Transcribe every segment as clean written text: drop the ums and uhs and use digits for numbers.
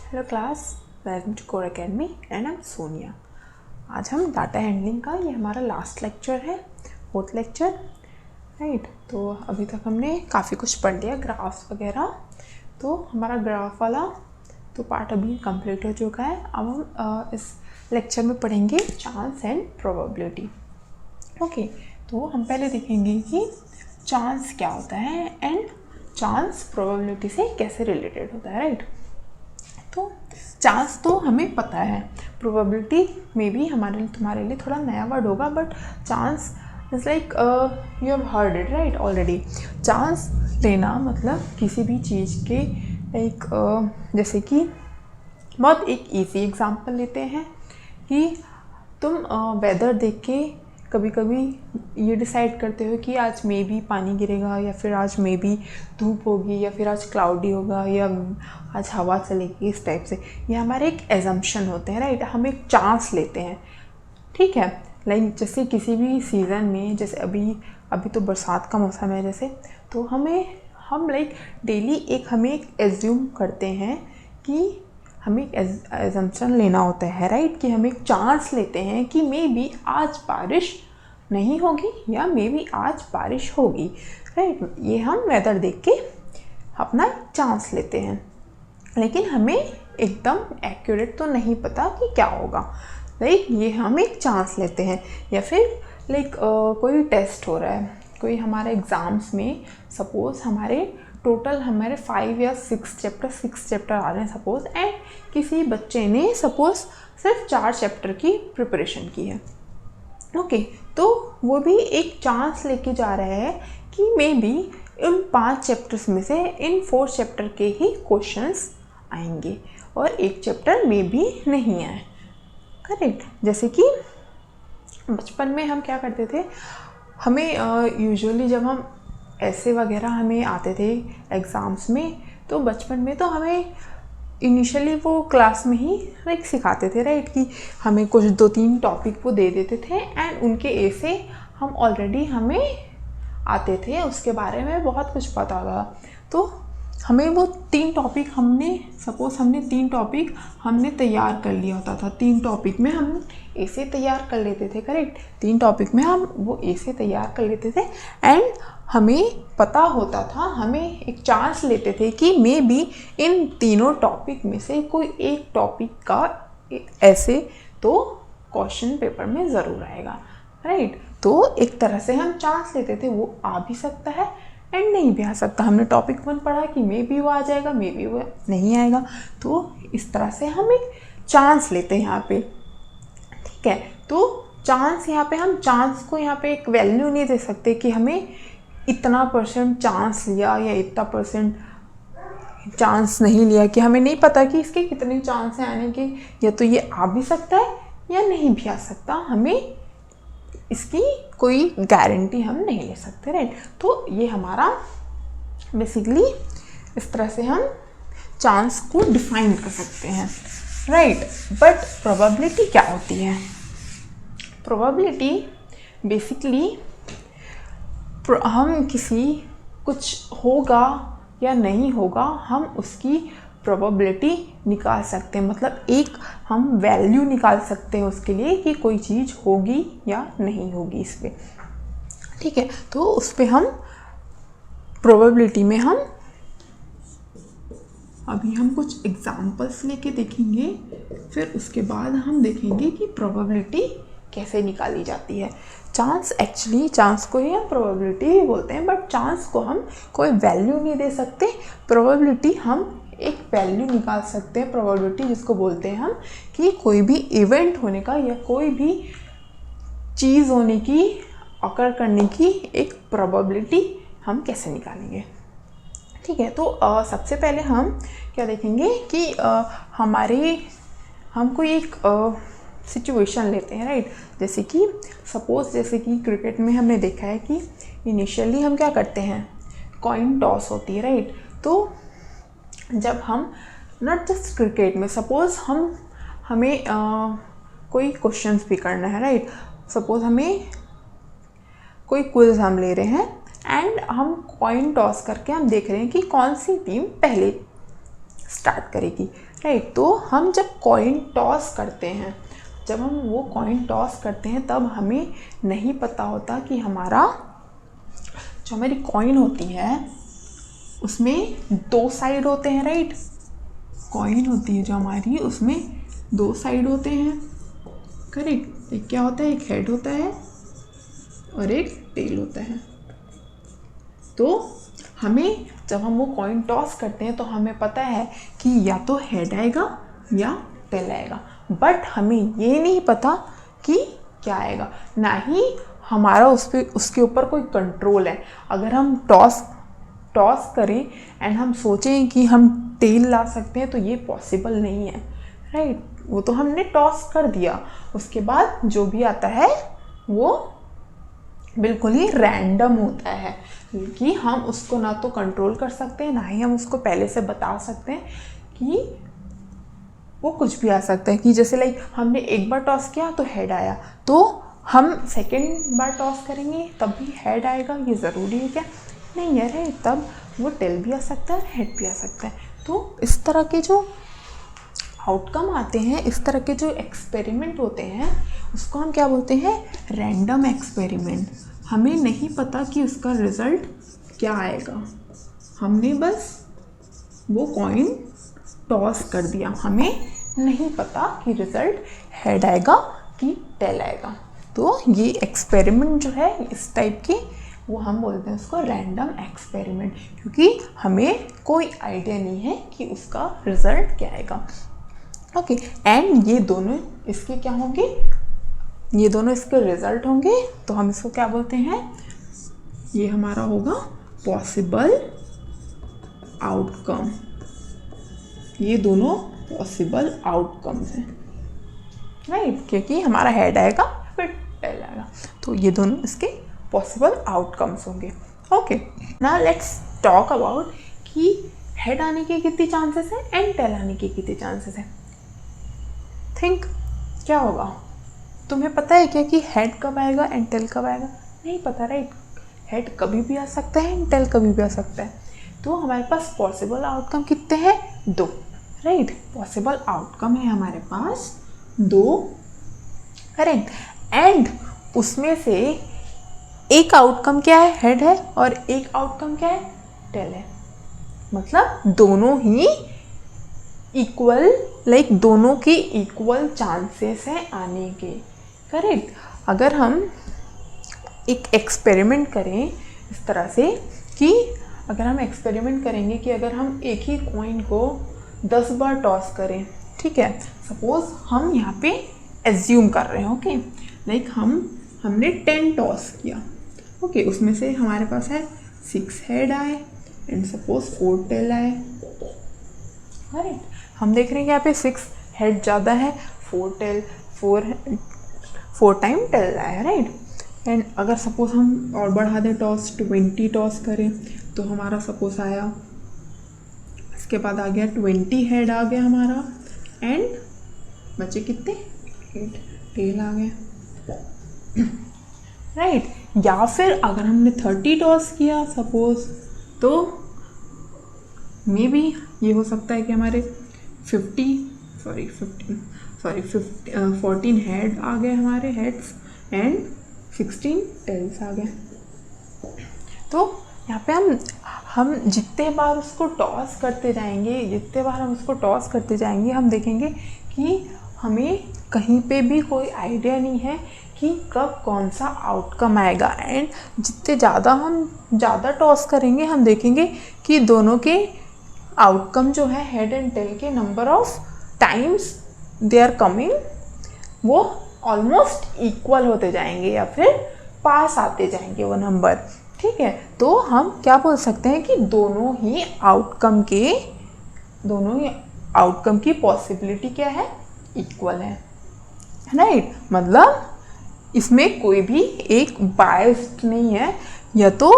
Hello class, welcome to Core Academy and I am Sonia. आज हम data handling का ये हमारा लास्ट लेक्चर है, 4th लेक्चर, राइट। तो अभी तक हमने काफ़ी कुछ पढ़ लिया, ग्राफ्स वगैरह। तो हमारा ग्राफ वाला तो पार्ट अभी कंप्लीट हो चुका है। अब हम इस लेक्चर में पढ़ेंगे चांस एंड प्रोबेबिलिटी। ओके, तो हम पहले देखेंगे कि चांस क्या होता है एंड चांस प्रोबेबिलिटी से कैसे रिलेटेड होता है, राइट। तो चांस तो हमें पता है, प्रोबेबिलिटी में भी तुम्हारे लिए थोड़ा नया वर्ड होगा, but chance is like you have heard it right already. Chance लेना मतलब किसी भी चीज़ के लाइक जैसे कि बहुत एक इजी एग्जांपल लेते हैं कि तुम वेदर देख के कभी कभी ये डिसाइड करते हो कि आज मे बी पानी गिरेगा, या फिर आज मे बी धूप होगी, या फिर आज क्लाउडी होगा, या आज हवा चलेगी, इस टाइप से। ये हमारे एक एजम्पशन होते हैं, राइट। हम एक चांस लेते हैं, ठीक है। लाइक जैसे किसी भी सीज़न में, जैसे अभी तो बरसात का मौसम है जैसे, तो हम लाइक डेली हमें एक एज्यूम करते हैं कि हमें एक एजम्पशन लेना होता है, राइट। कि हम एक चांस लेते हैं कि मे बी आज बारिश नहीं होगी, या मे बी आज बारिश होगी, राइट। ये हम वेदर देख के अपना चांस लेते हैं, लेकिन हमें एकदम एक्यूरेट तो नहीं पता कि क्या होगा, लाइक ये हम एक चांस लेते हैं। या फिर लाइक कोई टेस्ट हो रहा है, कोई हमारे एग्ज़ाम्स में, सपोज़ हमारे 5 या 6 चैप्टर आ रहे हैं सपोज़, एंड किसी बच्चे ने सपोज़ सिर्फ 4 चैप्टर की प्रिपरेशन की है, ओके। तो वो भी एक चांस लेके जा रहा है कि मे बी इन 5 चैप्टर्स में से इन 4 चैप्टर के ही क्वेश्चंस आएंगे और एक चैप्टर में भी नहीं आए, करेक्ट। जैसे कि बचपन में हम क्या करते थे, हमें यूजुअली जब हम ऐसे वगैरह हमें आते थे एग्ज़ाम्स में, तो बचपन में तो हमें इनिशियली वो क्लास में ही लाइक सिखाते थे, राइट। कि हमें कुछ 2-3 टॉपिक वो दे देते थे एंड उनके ए से हम ऑलरेडी हमें आते थे, उसके बारे में बहुत कुछ पता था। तो हमें वो 3 टॉपिक हमने 3 टॉपिक हमने तैयार कर लिया होता था। 3 टॉपिक में हम ऐसे तैयार कर लेते थे, करेक्ट। 3 टॉपिक में हम वो ऐसे तैयार कर लेते थे एंड हमें पता होता था, हमें एक चांस लेते थे कि मे बी इन तीनों टॉपिक में से कोई एक टॉपिक का ऐसे तो क्वेश्चन पेपर में ज़रूर आएगा, राइट। तो एक तरह से हम चांस लेते थे, वो आ भी सकता है एंड नहीं भी आ सकता। हमने टॉपिक 1 पढ़ा कि मे बी वो आ जाएगा, मे बी वो नहीं आएगा। तो इस तरह से हम एक चांस लेते हैं यहाँ पे, ठीक है। तो चांस यहाँ पे, हम चांस को यहाँ पे एक वैल्यू नहीं दे सकते कि हमें इतना % चांस लिया या इतना % चांस नहीं लिया, कि हमें नहीं पता कि इसके कितने चांस हैं आने के, या तो ये आ भी सकता है या नहीं भी आ सकता। हमें इसकी कोई गारंटी हम नहीं ले सकते, राइट। तो ये हमारा बेसिकली इस तरह से हम चांस को डिफाइन कर सकते हैं, राइट। बट प्रोबेबिलिटी क्या होती है? प्रोबेबिलिटी बेसिकली हम कुछ होगा या नहीं होगा, हम उसकी प्रोबेबिलिटी निकाल सकते हैं। मतलब एक हम वैल्यू निकाल सकते हैं उसके लिए कि कोई चीज़ होगी या नहीं होगी इस पर, ठीक है। तो उस पर हम प्रोबेबिलिटी में अभी हम कुछ एग्जांपल्स लेके देखेंगे, फिर उसके बाद हम देखेंगे कि प्रोबेबिलिटी कैसे निकाली जाती है। चांस को ही हम प्रोबेबिलिटी भी बोलते हैं, बट चांस को हम कोई वैल्यू नहीं दे सकते। प्रोबेबिलिटी हम एक वैल्यू निकाल सकते हैं, प्रोबेबिलिटी जिसको बोलते हैं हम कि कोई भी इवेंट होने का या कोई भी चीज़ होने की, अकर करने की एक प्रोबेबिलिटी हम कैसे निकालेंगे, ठीक है। तो सबसे पहले हम क्या देखेंगे कि हम कोई एक सिचुएशन लेते हैं, राइट। जैसे कि क्रिकेट में हमने देखा है कि इनिशियली हम क्या करते हैं, कॉइन टॉस होती है, राइट। तो जब हम नॉट जस्ट क्रिकेट में, सपोज़ हमें कोई क्वेश्चंस भी करना है, राइट। सपोज़ हमें कोई क्विज हम ले रहे हैं एंड हम कॉइन टॉस करके हम देख रहे हैं कि कौन सी टीम पहले स्टार्ट करेगी, राइट। तो हम जब कॉइन टॉस करते हैं, जब हम वो कॉइन टॉस करते हैं तब हमें नहीं पता होता कि जो हमारी कॉइन होती है उसमें 2 साइड होते हैं, राइट। कॉइन होती है जो हमारी, उसमें 2 साइड होते हैं, करेक्ट। एक क्या होता है, एक हेड होता है और एक टेल होता है। तो हमें जब हम वो कॉइन टॉस करते हैं तो हमें पता है कि या तो हेड आएगा या टेल आएगा, बट हमें ये नहीं पता कि क्या आएगा, ना ही हमारा उसके ऊपर कोई कंट्रोल है। अगर हम टॉस करें एंड हम सोचें कि हम टेल ला सकते हैं तो ये पॉसिबल नहीं है, राइट। वो तो हमने टॉस कर दिया, उसके बाद जो भी आता है वो बिल्कुल ही रैंडम होता है कि हम उसको ना तो कंट्रोल कर सकते हैं, ना ही हम उसको पहले से बता सकते हैं कि वो कुछ भी आ सकता है। कि जैसे लाइक हमने एक बार टॉस किया तो हेड आया, तो हम सेकेंड बार टॉस करेंगे तब भी हेड आएगा, ये ज़रूरी है क्या? नहीं है, रे। तब वो टेल भी आ सकता है, हेड भी आ सकता है। तो इस तरह के जो आउटकम आते हैं, इस तरह के जो एक्सपेरिमेंट होते हैं, उसको हम क्या बोलते हैं? Random experiment. हमें नहीं पता कि उसका रिज़ल्ट क्या आएगा, हमने बस वो कॉइन टॉस कर दिया, हमें नहीं पता कि रिज़ल्ट हेड आएगा कि टेल आएगा। तो ये एक्सपेरिमेंट जो है इस टाइप की, वो हम बोलते हैं उसको रैंडम एक्सपेरिमेंट, क्योंकि हमें कोई आइडिया नहीं है कि उसका रिज़ल्ट क्या आएगा। ओके, एंड ये दोनों इसके क्या होंगे? ये दोनों इसके रिजल्ट होंगे, तो हम इसको क्या बोलते हैं? ये हमारा होगा पॉसिबल आउटकम। ये दोनों पॉसिबल आउटकम्स हैं, राइट, क्योंकि हमारा हेड आएगा फिर टेल आएगा, तो ये दोनों इसके पॉसिबल आउटकम्स होंगे। Okay, now let's talk about कि हेड आने के कितने चांसेस हैं एंड टेल आने के कितने चांसेस हैं। थिंक क्या होगा? तुम्हें पता है क्या कि हेड कब आएगा एंड टेल कब आएगा? नहीं पता, राइट। हेड कभी भी आ सकता है एंड टेल कभी भी आ सकता है। तो हमारे पास पॉसिबल आउटकम कितने हैं? 2, राइट। पॉसिबल आउटकम है हमारे पास 2, करेक्ट। एंड उसमें से एक आउटकम क्या है? हेड है, और एक आउटकम क्या है? टेल है। मतलब दोनों ही इक्वल, लाइक दोनों के इक्वल चांसेस हैं आने के, करेक्ट। अगर हम एक एक्सपेरिमेंट करें इस तरह से कि अगर हम एक्सपेरिमेंट करेंगे कि अगर हम एक ही कॉइन को 10 बार टॉस करें, ठीक है, सपोज हम यहाँ पे एज्यूम कर रहे हैं, ओके, लाइक हमने 10 टॉस किया, ओके, उसमें से हमारे पास है 6 हेड आए एंड सपोज 4 टेल आए, राइट। हम देख रहे हैं कि यहाँ पे 6 हेड ज़्यादा है, 4 टेल, 4 टाइम टेल आया, राइट। एंड अगर सपोज हम और बढ़ा दें टॉस, 20 टॉस करें, तो हमारा सपोज आया, इसके बाद आ गया 20 हेड आ गया हमारा, एंड बचे कितने? 8 टेल आ गए, राइट। या फिर अगर हमने 30 टॉस किया सपोज, तो मे बी ये हो सकता है कि हमारे 14 हेड आ गए हमारे हेड्स एंड 16 टेल्स आ गए। तो यहाँ पे हम जितने बार उसको टॉस करते जाएंगे, हम देखेंगे कि हमें कहीं पे भी कोई आइडिया नहीं है कि कब कौन सा आउटकम आएगा। एंड जितने ज़्यादा टॉस करेंगे, हम देखेंगे कि दोनों के आउटकम जो है हेड एंड टेल के number of times they are coming, वो ऑलमोस्ट इक्वल होते जाएंगे या फिर पास आते जाएंगे वो नंबर, ठीक है। तो हम क्या बोल सकते हैं कि दोनों ही आउटकम की पॉसिबिलिटी क्या है? इक्वल है, राइट। मतलब इसमें कोई भी एक बायस्ड नहीं है, या तो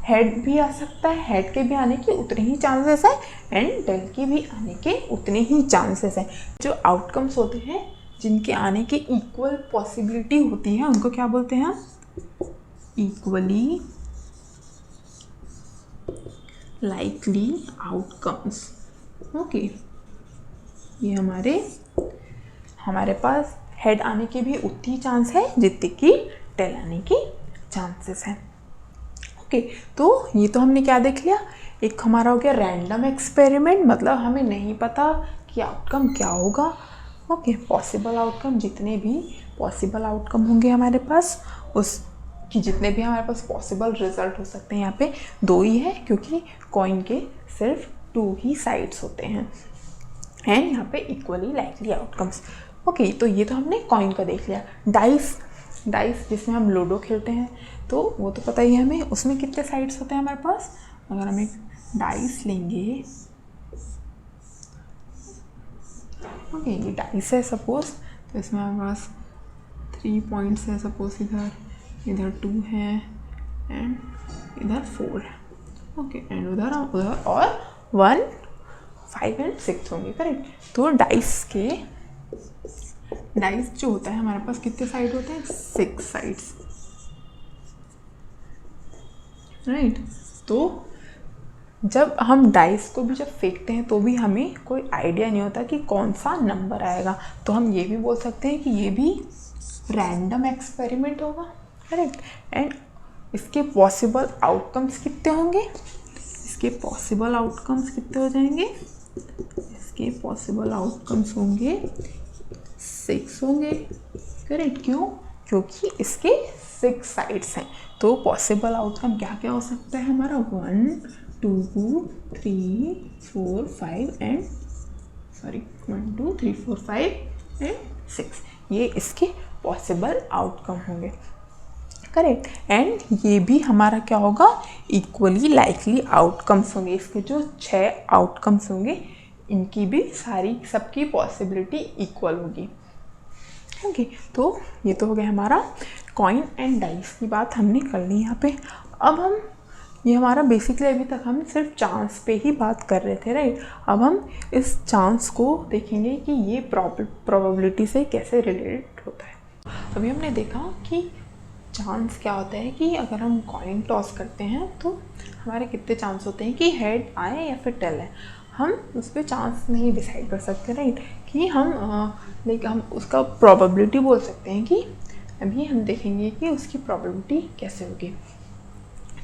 हेड भी आ सकता है, हेड के भी आने के उतने ही चांसेस हैं एंड टेल के भी आने के उतने ही चांसेस हैं। जो आउटकम्स होते हैं जिनके आने की इक्वल पॉसिबिलिटी होती है, उनको क्या बोलते हैं? इक्वली लाइकली आउटकम्स, ओके, ये हमारे पास हेड आने की भी उतनी चांस है जितनी कि टेल आने की चांसेस है। ओके, तो ये तो हमने क्या देख लिया, एक हमारा हो गया रैंडम एक्सपेरिमेंट, मतलब हमें नहीं पता कि आउटकम क्या होगा। ओके, पॉसिबल आउटकम, जितने भी पॉसिबल आउटकम होंगे हमारे पास, उसकी जितने भी हमारे पास पॉसिबल रिजल्ट हो सकते हैं, यहाँ पे 2 ही है क्योंकि कॉइन के सिर्फ 2 ही साइड्स होते हैं एंड यहाँ पे इक्वली लाइकली आउटकम्स। ओके, तो ये तो हमने कॉइन का देख लिया। डाइस जिसमें हम लूडो खेलते हैं, तो वो तो पता ही है हमें, उसमें कितने साइड्स होते हैं हमारे पास। अगर हम एक डाइस लेंगे, ओके, ये डाइस है सपोज, तो इसमें हमारे पास 3 पॉइंट्स है सपोज, इधर 2 है एंड इधर 4 है। ओके, एंड उधर और 1, 5 एंड 6 होंगे, करेक्ट। तो डाइस जो होता है हमारे पास कितने साइड होते हैं, 6 साइड्स, राइट। तो जब हम डाइस को भी जब फेंकते हैं तो भी हमें कोई आइडिया नहीं होता कि कौन सा नंबर आएगा, तो हम ये भी बोल सकते हैं कि ये भी रैंडम एक्सपेरिमेंट होगा, करेक्ट। एंड इसके पॉसिबल आउटकम्स कितने होंगे, इसके पॉसिबल आउटकम्स कितने हो जाएंगे, इसके पॉसिबल आउटकम्स होंगे 6 होंगे, करेक्ट। क्यों, क्योंकि इसके 6 साइड्स हैं। तो पॉसिबल आउटकम क्या क्या हो सकता है हमारा, 1, 2, 3, 4, 5 एंड 1, 2, 3, 4, 5 एंड 6, ये इसके पॉसिबल आउटकम होंगे, करेक्ट। एंड ये भी हमारा क्या होगा, इक्वली लाइकली आउटकम्स होंगे। इसके जो 6 आउटकम्स होंगे, इनकी भी सबकी पॉसिबिलिटी इक्वल होगी। ओके, तो ये तो हो गया हमारा कॉइन एंड डाइस की बात हमने कर ली यहाँ पे। अब ये हमारा बेसिकली अभी तक हम सिर्फ चांस पे ही बात कर रहे थे, राइट। अब हम इस चांस को देखेंगे कि ये प्रोबेबिलिटी से कैसे रिलेट होता है। अभी हमने देखा कि चांस क्या होता है कि अगर हम कॉइन टॉस करते हैं तो हमारे कितने चांस होते हैं कि हेड आए या फिर टेल है। हम उस पर चांस नहीं डिसाइड कर सकते, राइट, कि हम उसका प्रोबेबिलिटी बोल सकते हैं कि अभी हम देखेंगे कि उसकी प्रोबेबिलिटी कैसे होगी,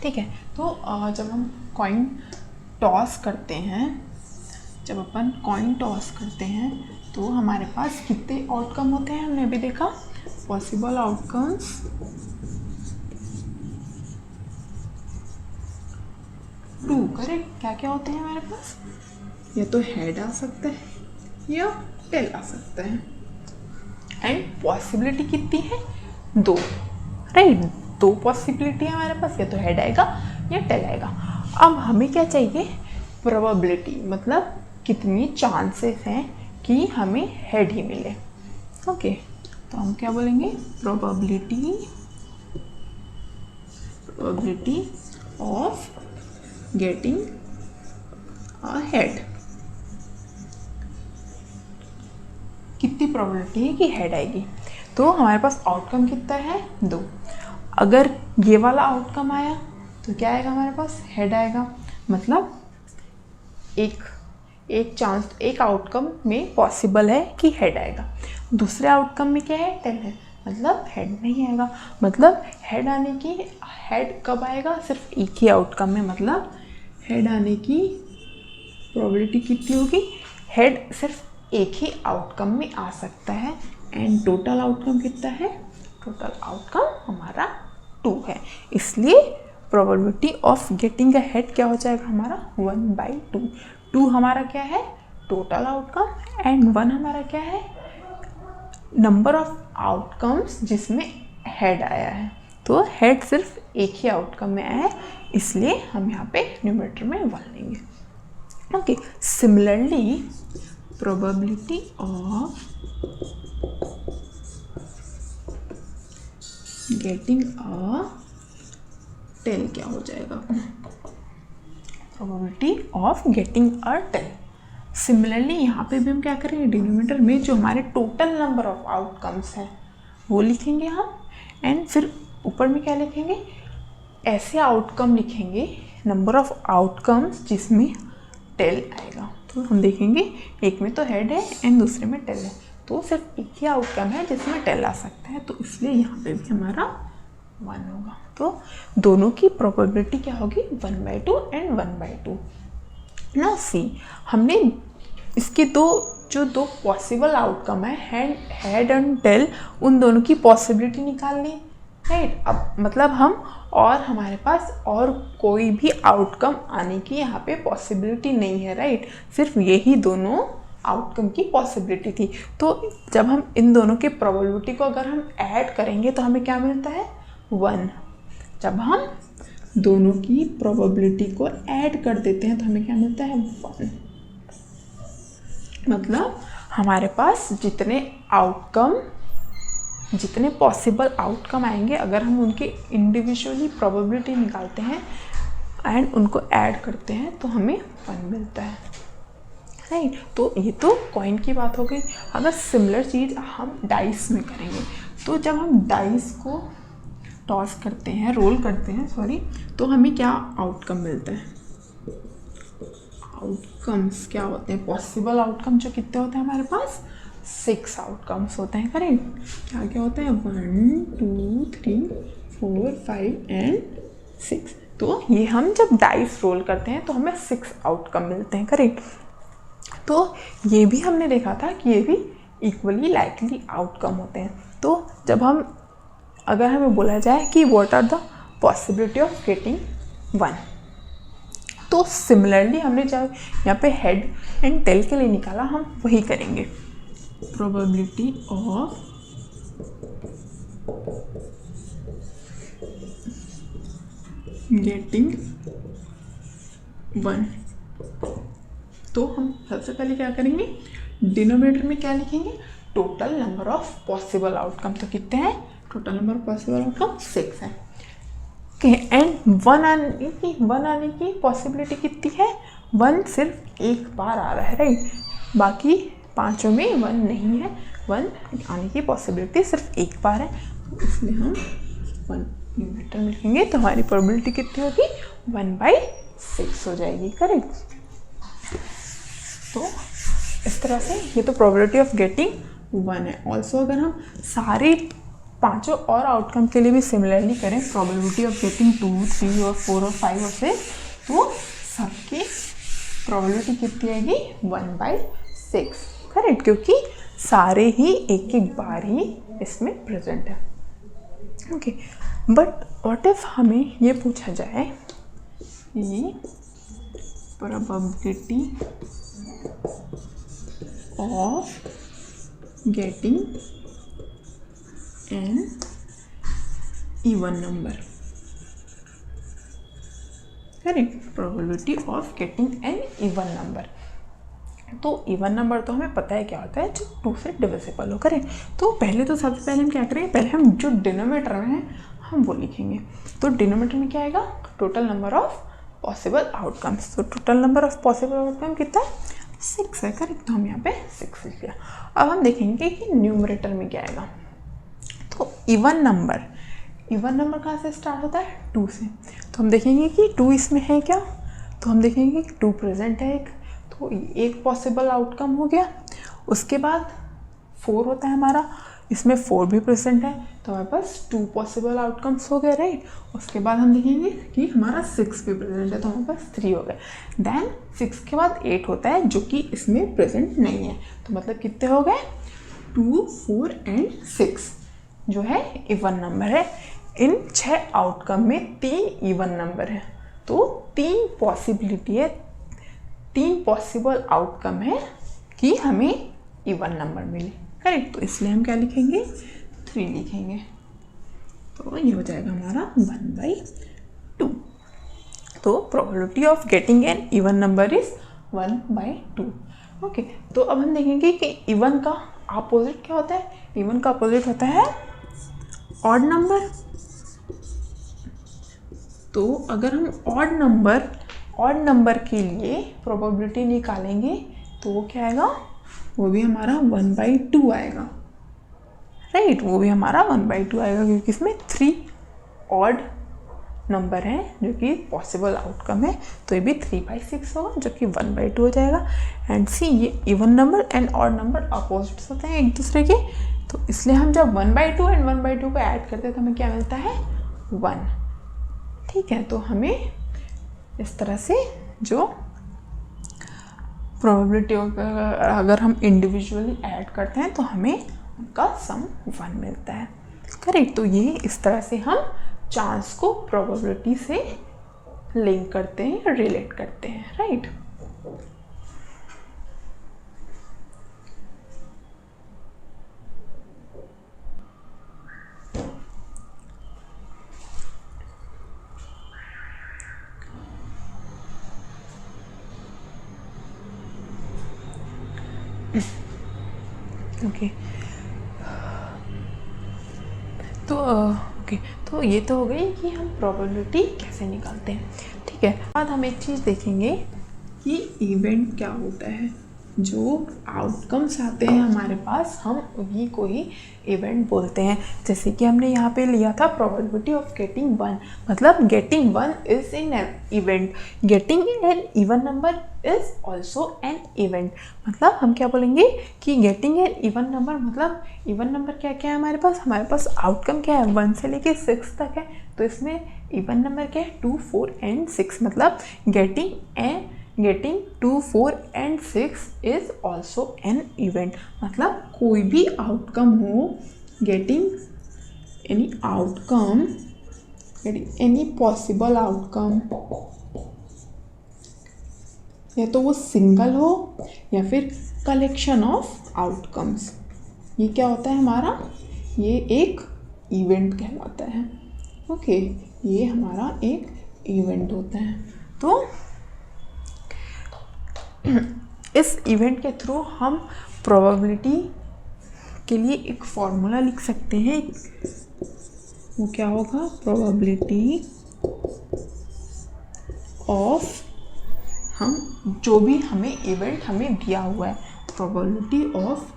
ठीक है। तो जब हम कॉइन टॉस करते हैं, जब अपन कॉइन टॉस करते हैं तो हमारे पास कितने आउटकम होते हैं, हमने अभी देखा पॉसिबल आउटकम्स 2, करेक्ट। क्या क्या होते हैं हमारे पास, या तो हेड आ सकता है या टेल आ सकता है। एंड पॉसिबिलिटी कितनी है, 2, राइट। 2 पॉसिबिलिटी है हमारे पास, या तो हेड आएगा या टेल आएगा। अब हमें क्या चाहिए, प्रोबेबिलिटी, मतलब कितनी चांसेस हैं कि हमें हेड ही मिले। ओके, तो हम क्या बोलेंगे, probability of getting a head. कितनी प्रोबेबिलिटी है कि हेड आएगी, तो हमारे पास आउटकम कितना है, 2। अगर ये वाला आउटकम आया तो क्या आएगा हमारे पास, हेड आएगा। मतलब एक चांस, एक आउटकम में पॉसिबल है कि हेड आएगा, दूसरे आउटकम में क्या है, टेल है, मतलब हेड नहीं आएगा। मतलब हेड कब आएगा, सिर्फ एक ही आउटकम में, मतलब हेड आने की प्रोबेबिलिटी कितनी होगी, हेड सिर्फ एक ही आउटकम में आ सकता है। एंड टोटल आउटकम कितना है, टोटल आउटकम हमारा 2 है, इसलिए probability of getting a head क्या हो जाएगा हमारा, 1/2। 2 हमारा क्या है, टोटल आउटकम, एंड 1 हमारा क्या है, नंबर ऑफ आउटकम्स जिसमें हेड आया है। तो हेड सिर्फ एक ही आउटकम में आया है, इसलिए हम यहाँ पे न्यूमरेटर में 1 लेंगे। Okay, similarly probability of getting a tail क्या हो जाएगा, probability of getting a tail. Similarly यहाँ पे भी हम क्या करेंगे, डिनोमिनेटर में जो हमारे टोटल नंबर ऑफ आउटकम्स हैं वो लिखेंगे हम, एंड फिर ऊपर में क्या लिखेंगे, ऐसे आउटकम लिखेंगे, नंबर ऑफ आउटकम्स जिसमें टेल आएगा। तो हम देखेंगे एक में तो हेड है एंड दूसरे में टेल है, तो सिर्फ एक ही आउटकम है जिसमें टेल आ सकता है, तो इसलिए यहाँ पे भी हमारा 1 होगा। तो दोनों की प्रोबेबिलिटी क्या होगी 1/2 एंड 1/2। ना सी, हमने इसके दो पॉसिबल आउटकम है हेड एंड टेल, उन दोनों की पॉसिबिलिटी निकाल ली, राइट। अब मतलब हम और हमारे पास और कोई भी आउटकम आने की यहाँ पे पॉसिबिलिटी नहीं है, राइट। सिर्फ यही दोनों आउटकम की पॉसिबिलिटी थी। तो जब हम इन दोनों के प्रोबेबिलिटी को अगर हम ऐड करेंगे तो हमें क्या मिलता है 1। जब हम दोनों की प्रोबेबिलिटी को ऐड कर देते हैं तो हमें क्या मिलता है 1। मतलब हमारे पास जितने पॉसिबल आउटकम आएंगे, अगर हम उनके इंडिविजुअली प्रोबेबिलिटी निकालते हैं एंड उनको ऐड करते हैं तो हमें 1 मिलता है, राइट। तो ये तो कॉइन की बात हो गई। अगर सिमिलर चीज़ हम डाइस में करेंगे, तो जब हम डाइस को टॉस करते हैं, रोल करते हैं सॉरी, तो हमें क्या आउटकम मिलता है। आउटकम्स क्या होते हैं, पॉसिबल आउटकम जो कितने होते हैं हमारे पास 6 आउटकम्स होते हैं, करेक्ट। क्या क्या होते हैं 1 2 3 4 5 एंड 6। तो ये हम जब डाइस रोल करते हैं तो हमें 6 आउटकम मिलते हैं, करेक्ट। तो ये भी हमने देखा था कि ये भी इक्वली लाइकली आउटकम होते हैं। तो जब अगर हमें बोला जाए कि what are the possibility of getting 1, तो सिमिलरली हमने जब यहाँ पे हेड एंड टेल के लिए निकाला, हम वही करेंगे। प्रोबेबिलिटी ऑफ गेटिंग 1, तो हम सबसे पहले क्या करेंगे, डिनोमिनेटर में क्या लिखेंगे, total number of possible outcome. तो कितने हैं total number of possible outcome 6 है, एंड 1 आने की पॉसिबिलिटी कितनी है 1 सिर्फ एक बार आ रहा है, राइट। बाकी पांचों में 1 नहीं है, 1 आने की पॉसिबिलिटी सिर्फ एक बार है, तो इसलिए हम 1 न्यूमरेटर में लिखेंगे। तो हमारी प्रोबेबिलिटी कितनी होगी 1/6 हो जाएगी, करेक्ट। तो इस तरह से ये तो प्रोबेबिलिटी ऑफ गेटिंग 1 है। ऑल्सो अगर हम सारे पांचों और आउटकम के लिए भी सिमिलरली करें, प्रोबेबिलिटी ऑफ गेटिंग 2 3 और 4 और 5 और 6, तो सबकी प्रोबेबिलिटी कितनी आएगी 1/6, करेक्ट, क्योंकि सारे ही एक एक बार ही इसमें प्रेजेंट है, ओके। बट व्हाट इफ हमें ये पूछा जाए कि probability of getting an even number, correct, probability of getting an even number. तो इवन नंबर तो हमें पता है क्या होता है, जो 2 से डिविजिबल हो, करें। तो पहले तो सबसे पहले हम क्या करेंगे, पहले हम जो डिनोमिनेटर में है हम वो लिखेंगे। तो डिनोमिनेटर में क्या आएगा, total number of possible outcomes. तो total number of possible outcome कितना है 6 है, करेक्ट। तो हम यहाँ पे 6 लिख लिया। अब हम देखेंगे कि न्यूमरेटर में क्या आएगा। तो इवन नंबर कहाँ से स्टार्ट होता है 2 से। तो हम देखेंगे कि 2 इसमें है क्या, तो हम देखेंगे कि 2 प्रेजेंट है एक, तो एक पॉसिबल आउटकम हो गया। उसके बाद 4 होता है हमारा, इसमें 4 भी प्रेजेंट है, तो हमारे पास 2 पॉसिबल आउटकम्स हो गए, राइट। उसके बाद हम देखेंगे कि हमारा 6 भी प्रेजेंट है, तो हमारे पास 3 हो गए। देन 6 के बाद 8 होता है जो कि इसमें प्रेजेंट नहीं है, तो मतलब कितने हो गए 2 4 एंड 6 जो है इवन नंबर है। इन 6 आउटकम में 3 इवन नंबर है, तो 3 पॉसिबिलिटी है, 3 पॉसिबल आउटकम है कि हमें इवन नंबर मिले, करेक्ट। तो इसलिए हम क्या लिखेंगे 3 लिखेंगे, तो ये हो जाएगा हमारा 1/2। तो probability of getting an even number is 1/2, okay. तो अब हम देखेंगे कि इवन का अपोजिट क्या होता है। इवन का अपोजिट होता है ऑड नंबर। तो अगर हम ऑड नंबर के लिए प्रोबेबिलिटी निकालेंगे तो वो क्या आएगा, वो भी हमारा 1/2 आएगा, राइट। वो भी हमारा 1/2 आएगा, क्योंकि इसमें 3 ऑड नंबर है जो कि पॉसिबल आउटकम है, तो ये भी 3/6 होगा जो कि 1/2 हो जाएगा। एंड सी, ये even number and odd number opposites होते हैं एक दूसरे के, तो इसलिए हम जब 1/2 एंड 1/2 को ऐड करते हैं तो हमें क्या मिलता है, 1। ठीक है, तो हमें इस तरह से जो प्रोबेबिलिटी अगर हम इंडिविजुअली ऐड करते हैं तो हमें उनका सम 1 मिलता है। करेक्ट, तो ये इस तरह से हम चांस को प्रोबेबिलिटी से लिंक करते हैं, रिलेट करते हैं, राइट। ओके, तो ये तो हो गई कि हम प्रोबेबिलिटी कैसे निकालते हैं। ठीक है, बाद हम एक चीज़ देखेंगे कि इवेंट क्या होता है। जो आउटकम्स आते हैं हमारे पास, हम उन्हीं को ही इवेंट बोलते हैं। जैसे कि हमने यहाँ पे लिया था प्रोबेबिलिटी ऑफ गेटिंग 1, मतलब getting 1 is in event, getting an even number is also an event. मतलब हम क्या बोलेंगे कि गेटिंग एन इवन नंबर, मतलब इवन नंबर क्या क्या है हमारे पास आउटकम क्या है, 1 से लेके 6 तक है, तो इसमें इवन नंबर क्या है, 2, 4 एंड 6। मतलब getting 2, 4 and 6 is also an event. मतलब कोई भी आउटकम हो, getting any outcome, getting any possible outcome, या तो वो सिंगल हो या फिर कलेक्शन ऑफ आउटकम्स, ये क्या होता है हमारा, ये एक इवेंट कहलाता है। ओके, ये हमारा एक इवेंट होता है। तो इस इवेंट के थ्रू हम प्रोबेबिलिटी के लिए एक फॉर्मूला लिख सकते हैं। वो क्या होगा, प्रोबेबिलिटी ऑफ, हम जो भी हमें इवेंट हमें दिया हुआ है, probability of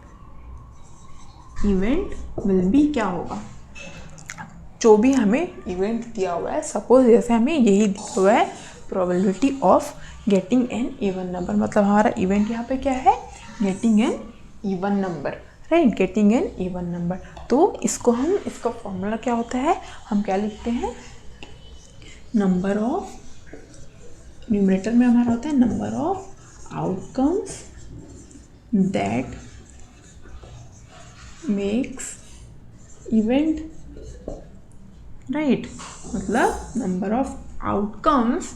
event will be क्या होगा, जो भी हमें इवेंट दिया हुआ है, सपोज जैसे हमें यही दिया हुआ है probability of getting an even number, मतलब हमारा इवेंट यहाँ पे क्या है, getting an even number, right, getting an even number. तो इसको हम, इसका फॉर्मूला क्या होता है, हम क्या लिखते हैं, नंबर ऑफ, न्यूमरेटर में हमारा होता है number of outcomes that makes event, right, मतलब number of outcomes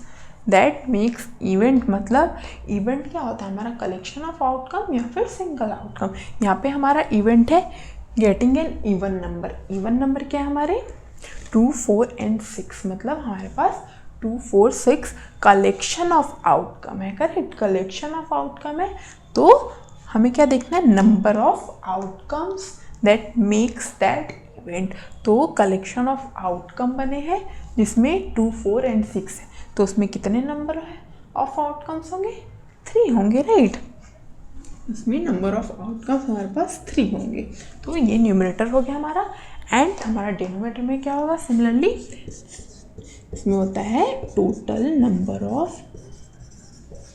that makes event, मतलब इवेंट क्या होता है हमारा, कलेक्शन ऑफ आउटकम या फिर सिंगल आउटकम। यहाँ पे हमारा इवेंट है getting an even number, even number क्या है हमारे, 2, 4 एंड 6, मतलब हमारे पास 2, 4, 6 कलेक्शन ऑफ आउटकम है, करेक्ट, कलेक्शन ऑफ आउटकम है। तो हमें क्या देखना है, number of outcomes that makes that event. तो कलेक्शन ऑफ आउटकम बने हैं जिसमें 2, 4 एंड 6 है, तो उसमें कितने नंबर ऑफ आउटकम्स होंगे, 3 होंगे, राइट, इसमें नंबर ऑफ आउटकम्स हमारे पास 3 होंगे। तो ये न्यूमरेटर हो गया हमारा। एंड हमारा डिनोमिनेटर में क्या होगा, सिमिलरली इसमें होता है total number of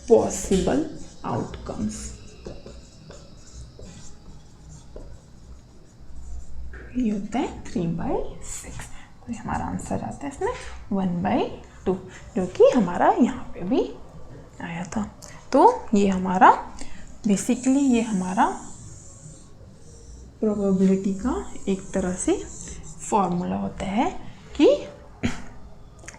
possible outcomes, ये होता है 3/6। तो ये हमारा आंसर आता है इसमें 1/2, जो कि हमारा यहाँ पे भी आया था। तो ये हमारा बेसिकली, ये हमारा प्रोबेबिलिटी का एक तरह से फॉर्मूला होता है कि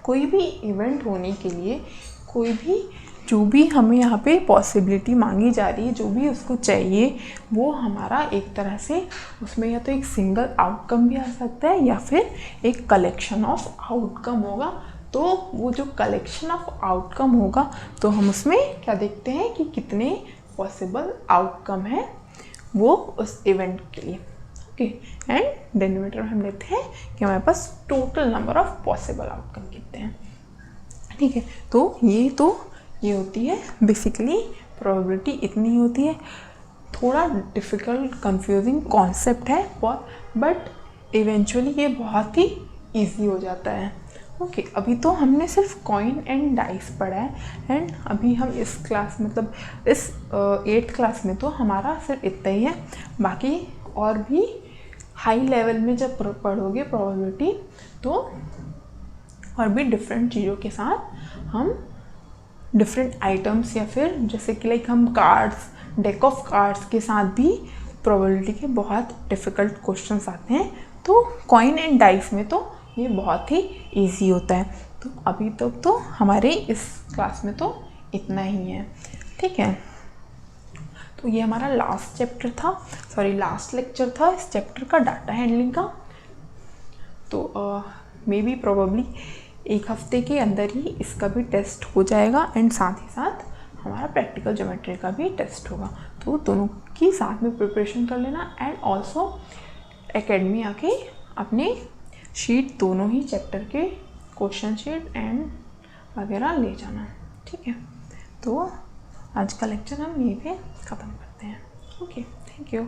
कोई भी इवेंट होने के लिए, कोई भी जो भी हमें यहाँ पे पॉसिबिलिटी मांगी जा रही है, जो भी उसको चाहिए, वो हमारा एक तरह से उसमें या तो एक सिंगल आउटकम भी आ सकता है या फिर एक कलेक्शन ऑफ आउटकम होगा। तो वो जो कलेक्शन ऑफ आउटकम होगा, तो हम उसमें क्या देखते हैं कि कितने पॉसिबल आउटकम है वो उस इवेंट के लिए। ओके, एंड डिनोमिनेटर में हम लेते हैं कि हमारे पास total number of possible outcome कितने हैं। ठीक है, तो ये होती है बेसिकली प्रोबेबिलिटी, इतनी होती है। थोड़ा डिफ़िकल्ट कंफ्यूजिंग कॉन्सेप्ट है बहुत, बट इवेंचुअली ये बहुत ही इजी हो जाता है। ओके अभी तो हमने सिर्फ कॉइन एंड डाइस पढ़ा है, एंड अभी हम इस क्लास मतलब इस 8th क्लास में तो हमारा सिर्फ इतना ही है। बाकी और भी हाई लेवल में जब पढ़ोगे प्रोबेबिलिटी तो और भी डिफरेंट चीज़ों के साथ हम डिफरेंट आइटम्स या फिर जैसे कि लाइक हम कार्ड्स, डेक ऑफ कार्ड्स के साथ भी प्रोबेबिलिटी के बहुत डिफ़िकल्ट क्वेश्चंस आते हैं। तो कॉइन एंड डाइस में तो ये बहुत ही इजी होता है। तो अभी तक तो हमारे इस क्लास में तो इतना ही है, ठीक है। तो ये हमारा लास्ट चैप्टर था, लास्ट लेक्चर था इस चैप्टर का, डाटा हैंडलिंग का। तो मे बी प्रोबेबली एक हफ्ते के अंदर ही इसका भी टेस्ट हो जाएगा, एंड साथ ही साथ हमारा प्रैक्टिकल ज्योमेट्री का भी टेस्ट होगा। तो दोनों की साथ में प्रिपरेशन कर लेना, एंड ऑल्सो एकेडमी आके अपने शीट दोनों ही चैप्टर के क्वेश्चन शीट एंड वगैरह ले जाना, ठीक है। तो आज का लेक्चर हम यहीं पे ख़त्म करते हैं। Okay, thank you.